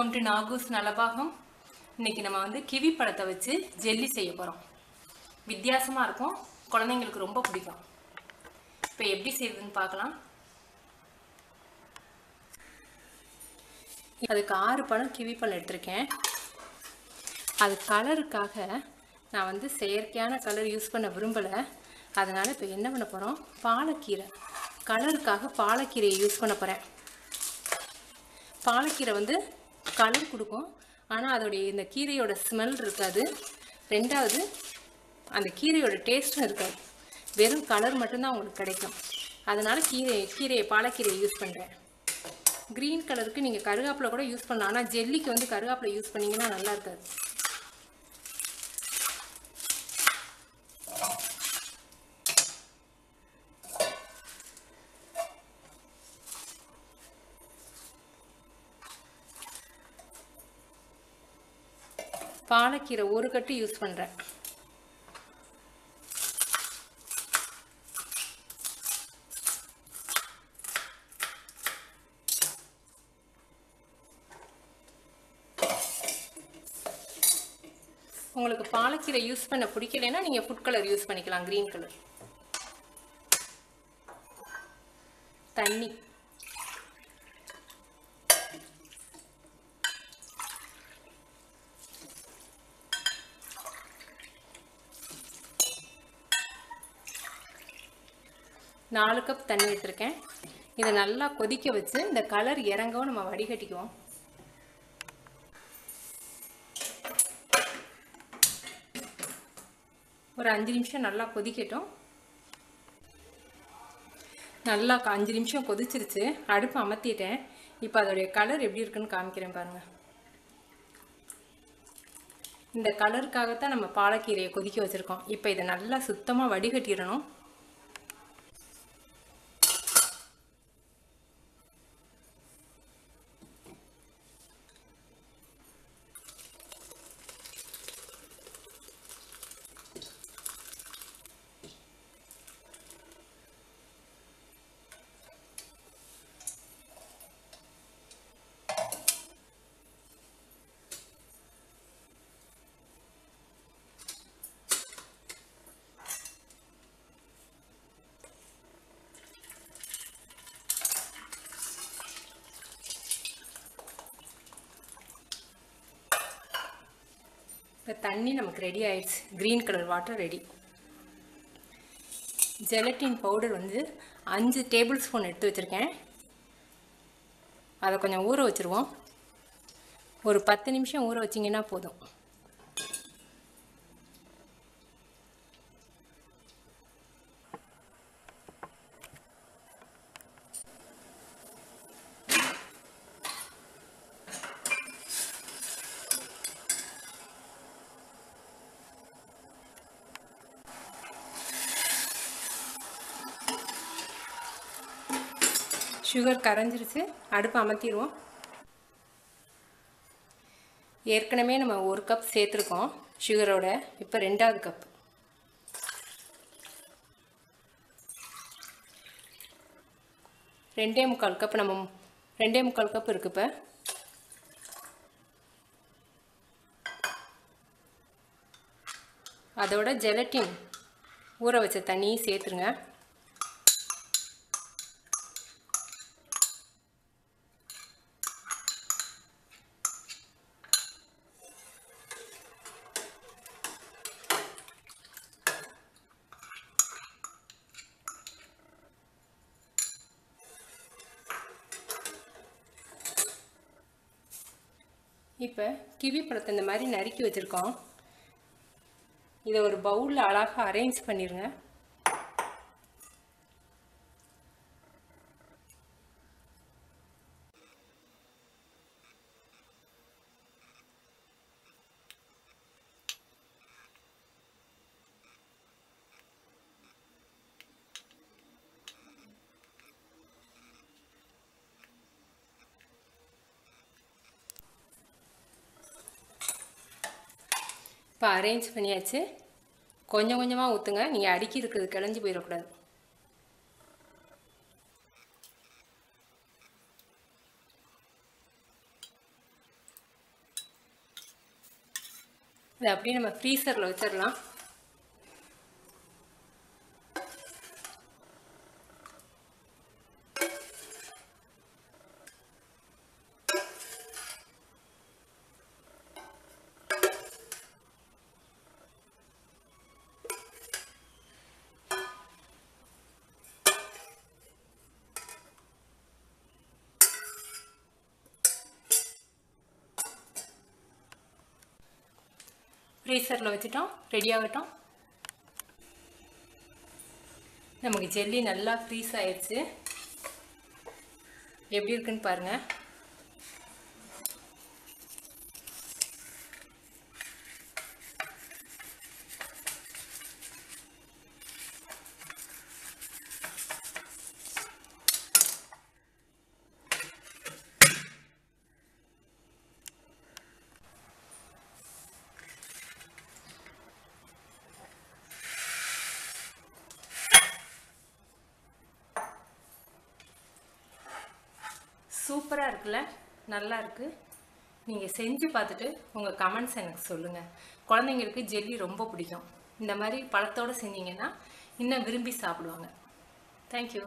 Welcome to நாகூஸ் Nalabagam. இன்னைக்கு நம்ம வந்து கிவி பழத்தை வச்சு ஜெல்லி செய்ய போகிறோம். வித்தியாசமாக இருக்கும், குழந்தைங்களுக்கு ரொம்ப பிடிக்கும். இப்போ எப்படி செய்யுதுன்னு பார்க்கலாம். அதுக்கு 6 பழம் கிவி பழம் எடுத்திருக்கேன். அது கலருக்காக நான் வந்து செயற்கையான கலர் யூஸ் பண்ண விரும்பலை. அதனால் இப்போ என்ன பண்ண போகிறோம், பாலக்கீரை கலருக்காக பாலக்கீரையை யூஸ் பண்ண போகிறேன். பாலக்கீரை வந்து கலர் கொடுக்கும், ஆனால் அதோடைய இந்த கீரையோட ஸ்மெல் இருக்காது. ரெண்டாவது அந்த கீரையோட டேஸ்ட்டும் இருக்காது, வெறும் கலர் மட்டும்தான் உங்களுக்கு கிடைக்கும். அதனால் பாலக்கீரையை யூஸ் பண்ணுறேன். க்ரீன் கலருக்கு நீங்கள் கருவேப்பிலை கூட யூஸ் பண்ணலாம், ஆனால் ஜெல்லிக்கு வந்து கருவேப்பிலை யூஸ் பண்ணிங்கன்னா நல்லா இருக்காது. பாலக்கீரை ஒரு கட்டு யூஸ் பண்ணுறேன். உங்களுக்கு பாலக்கீரை யூஸ் பண்ண பிடிக்கலைன்னா நீங்கள் ஃபுட் கலர் யூஸ் பண்ணிக்கலாம், க்ரீன் கலர். தண்ணி நாலு கப் தண்ணி எடுத்துருக்கேன். இதை நல்லா கொதிக்க வச்சு இந்த கலர் இறங்கவும் நம்ம வடிகட்டிக்குவோம். ஒரு 5 நிமிஷம் நல்லா கொதிக்கட்டும். நல்லா 5 நிமிஷம் கொதிச்சிருச்சு, அடுப்பு அமர்த்திட்டேன். இப்போ அதோடைய கலர் எப்படி இருக்குன்னு காமிக்கிறேன் பாருங்கள். இந்த கலருக்காகத்தான் நம்ம பாலக்கீரையை கொதிக்க வச்சுருக்கோம். இப்போ இதை நல்லா சுத்தமாக வடிகட்டிடணும். இப்போ தண்ணி நமக்கு ரெடி ஆயிடுச்சு, green colour water ready. Gelatin powder வந்து 5 டேபிள் ஸ்பூன் எடுத்து வச்சுருக்கேன். அதை கொஞ்சம் ஊற வச்சுருவோம். ஒரு 10 நிமிஷம் ஊற வச்சிங்கன்னா போதும். சுகர் கரைஞ்சிருச்சு, அடுப்பு அமர்த்திடுவோம். ஏற்கனவே நம்ம 1 கப் சேர்த்துருக்கோம் சுகரோட. இப்போ 2வது கப். ரெண்டே முக்கால் கப் இருக்குது. இப்போ அதோட ஜெலட்டின் ஊற வச்ச தண்ணியும் சேர்த்துருங்க. இப்போ கிவி பழத்தை இந்த மாதிரி நறுக்கி வச்சுருக்கோம். இதை ஒரு பவுலில் அழகாக அரேஞ்ச் பண்ணிடுங்க. இப்போ அரேஞ்ச் பண்ணியாச்சு. கொஞ்சம் கொஞ்சமாக ஊற்றுங்க, நீங்கள் அடுக்கி இருக்கிறது கிளஞ்சி போயிடக்கூடாது. இதை அப்படியே நம்ம ஃப்ரீசரில் வச்சிடலாம். ஃப்ரீசரில் வச்சுட்டோம், ரெடி ஆகட்டும். நமக்கு ஜெல்லி நல்லா ஃப்ரீஸ் ஆயிடுச்சு. எப்படி இருக்குன்னு பாருங்கள். சூப்பராக இருக்குல்ல, நல்லா இருக்கு. நீங்கள் செஞ்சு பார்த்துட்டு உங்கள் கமெண்ட்ஸ் எனக்கு சொல்லுங்கள். குழந்தைங்களுக்கு ஜெல்லி ரொம்ப பிடிக்கும். இந்த மாதிரி பழத்தோடு செஞ்சீங்கன்னா இன்னும் விரும்பி சாப்பிடுவாங்க. தேங்க்யூ.